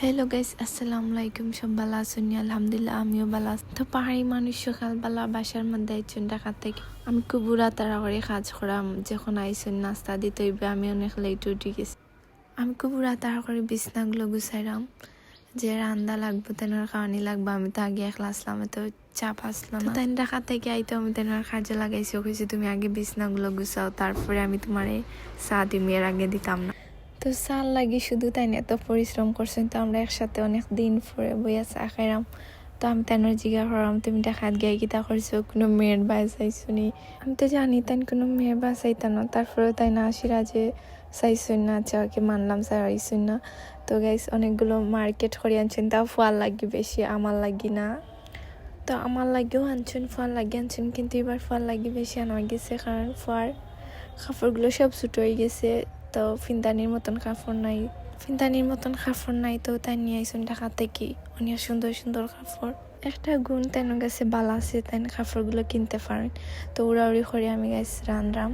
Hello guys, আসসালামু আলাইকুম। সব ভালো আছেন? আলহামদুলিল্লাহ, আমিও ভালো আছি। তো পাহাড়ি মানুষ সকালবেলা বাসার মধ্যে আইছেন ঢাকা থেকে। আমি খুব বুড়া তাড়া করে কাজ করাম, যখন আইছেন নাস্তা দিতে হইবে। আমি অনেক লেট উঠে গেছি। আমি খুব বুড়া তাড়া করে বিছনাগুলো গুছাইলাম, যে রান্না লাগবো, তেনার খাওয়ানি লাগবো। আমি তো আগে একলা আসলাম, তো চাপ আসলো না। তাই ঢাকা থেকে আইতো আমি তেনার কাজে লাগাইছি, কইছি তুমি আগে বিছনাগুলো গুছাও, তারপরে আমি তোমারে চা দিমি, এর আগে দিতাম না। তো চাল লাগি শুধু তাই না, এত পরিশ্রম করছেন। তো আমরা একসাথে অনেক দিন পরে বইয়া চা খাইলাম। তো আমি তেনার জিজ্ঞা করলাম, তুমি দেখাত গিয়ে কিতা করছো, কোনো মেয়ের বাসাইছো নি? আমি তো জানি তাই কোনো মেয়ের বাসাইতা না, তারপরে তাই না আসিরা যে চাইছুন না, আচ্ছা ওকে মানলাম চাইছুন না। তো গাইস অনেকগুলো মার্কেট করে আনছেন, তাও ফল লাগি বেশি, আমার লাগি না। তো আমার লাগেও আনছেন, ফল লাগিয়ে আনছেন, কিন্তু এবার ফল লাগি বেশি আনা গেছে, কারণ ফল কাপড়গুলো সব ছোটো হয়ে গেছে। তো ফিনদানির মতন কাপড় নাই, তো তাই নিয়ে আইসুন ঢাকা থেকে অনেক সুন্দর সুন্দর কাপড়। একটা গুণ তাই কাছে বালা আছে, তাই কাপড়গুলো কিনতে পারেন। তো উড়াউড়ি করে আমি গাছ রান্নাম।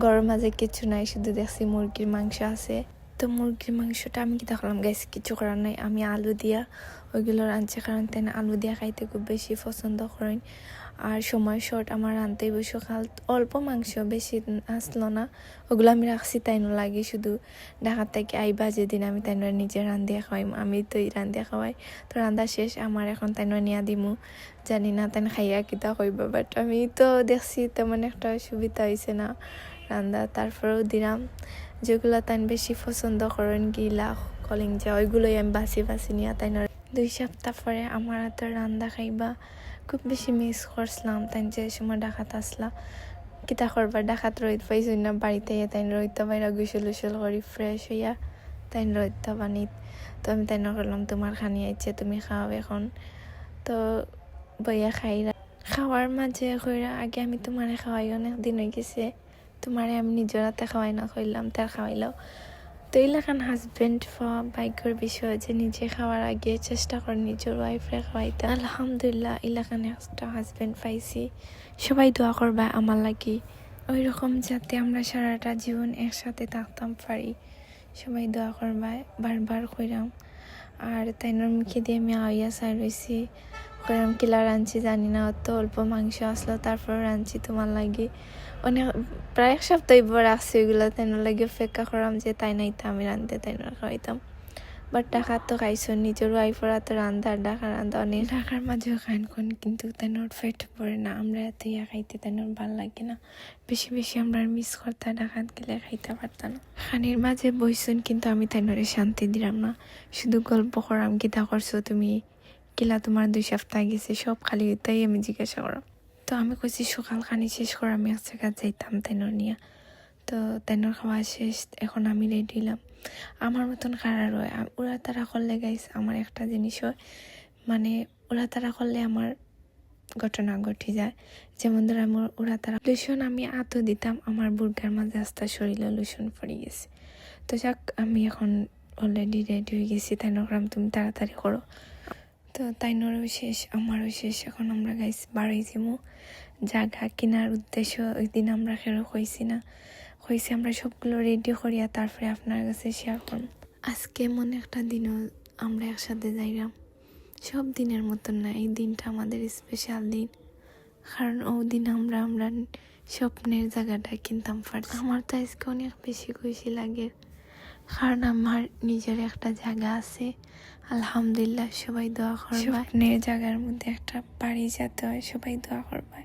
গরম মাঝে কিছু নাই, শুধু দেখছি মুরগির মাংস আছে। তো মুরগির মাংসটা আমি কি দেখলাম গাছ, কিছু করার নাই, আমি আলু দিয়া ওইগুলো রাঁধছি, কারণ তাই আলু দিয়া খাইতে খুব বেশি পছন্দ করেন। আর সময় শর্ট, আমার রাঁধতেই সকাল অল্প মাংস, বেশি আসলো না, ওগুলো আমি রাখছি তাই লাগে। শুধু ঢাকা থেকে আইবা যেদিন আমি তাই নিজে রান্ধিয়া খাওয়াই, আমি তো রান্ধিয়া খাওয়াই। তো রান্না শেষ আমার, এখন তাই নিয়া দিমু। জানি না তাই খাইয়া কিতা কইব, বাট আমি তো দেখছি তেমন একটা সুবিধা হয়েছে না রান্না। তারপরেও দিলাম যেগুলো তাই বেশি পছন্দ করেন, গিলা কলিংজা, ওইগুলোই আমি বাছি বাছি নিয়ে তাই 2 সপ্তাহ পরে আমার হাতের রান্না খাইবা। খুব বেশি মিস করছিলাম তাই যে সময় ডাকাত আসলা, কিতা করবা, ডাকাত রইত পাইছি না বাড়িতে, তাই রইতে বাইরা গুসল উসল করি ফ্রেশ হইয়া তাই রইতে বানিত। তো আমি তাই করলাম, তোমার খানি আইছে, তুমি খাও এখন। তো বইয়া খাওয়ার মাঝে কইরা, আগে আমি তোমারে খাওয়াই, অনেক দিন হয়ে গেছে তোমারে আমি নিজের হাতে খাওয়াই না, কইলাম তার খাওয়াইলাও। তো এলাকান হাজবেন্ড ভাগ্যের বিষয় যে নিজে খাওয়ার আগে চেষ্টা করে নিজের ওয়াইফরে খাওয়াইতে। আলহামদুলিল্লাহ এলাকান একটা হাজবেন্ড পাইছি। সবাই দোয়া করবা আমার লাগি, ওই রকম যাতে আমরা সারাটা জীবন একসাথে থাকতাম পারি। সবাই দোয়া করবা, বারবার কইরাম। আর তাইনোর মুখে দিয়ে আমি আইয়া চাই রয়েছি, কইরাম কিলা রাঁধছি জানি না, অত অল্প মাংস আসলো, তারপর রাঁধছি তোমার লাগি। অনেক প্রায় 1 সপ্তাহ রাখছি ওইগুলো, তাইনোর লাগে অপেক্ষা করাম যে তাই নাই তো আমি রাঁধতে তাইনোর খাওয়াইতাম। বাট ঢাকার তো খাইছো, নিজের ওয়াইফরা তো রান্ধা, ঢাকা রান্ধা অনেক, ঢাকার মাঝেও খাইন কোন, কিন্তু তাইনোর ফেট পড়ে না। আমরা এত খাইতে তাইনোর ভাল লাগে না, বেশি বেশি আমরা মিস করতে, ঢাকাত গেলে খাইতে পারতাম না। খানির মাঝে বইসুন, কিন্তু আমি তাইনোরে শান্তি দিলাম না, শুধু গল্প করাম, কিতা করছো তুমি, কিলা তোমার 2 সপ্তাহ গেছে, সব খালি তাই আমি জিজ্ঞাসা করাম। তো আমি কইছি সকাল খানি শেষ করে আমি এক জায়গায় যাইতাম তাইনোর নিয়ে। তো তাইনোর খাওয়া শেষ, এখন আমি রেডি হলাম। আমার মতন খারাপ হয় ওরা তারা করলে গাইস, আমার একটা জিনিস হয়, মানে ওরা তারা করলে আমার ঘটনা ঘটে যায়। যেমন ধর আমার ওরা তারা লুসন আমি আতো দিতাম, আমার বুর্গার মাঝে আস্তা শরীরে লুসন পড়ে গেছে। তো যাক, আমি এখন অলরেডি রেডি হয়ে গেছি, তাই নকরাম তুমি তাড়াতাড়ি করো। তো তাইনোরও শেষ, আমারও শেষ, এখন আমরা গাইস বাড়ি যাবো। জায়গা কেনার উদ্দেশ্য ওই দিন আমরা খেরো হয়েছি আমরা সবগুলো রেডি করিয়া তারপরে আপনার কাছে শেয়ার করব। আজকে এমন একটা দিনও আমরা একসাথে যাইলাম, সব দিনের মতন না, এই দিনটা আমাদের স্পেশাল দিন, কারণ ও দিন আমরা স্বপ্নের জায়গাটা কিনতাম পারছি। আমার তো আজকে অনেক বেশি খুশি লাগে, কারণ আমার নিজের একটা জায়গা আছে। আলহামদুলিল্লাহ, সবাই দোয়া করবে, স্বপ্নের জায়গার মধ্যে একটা বাড়ি যেতে হয়, সবাই দোয়া করবে।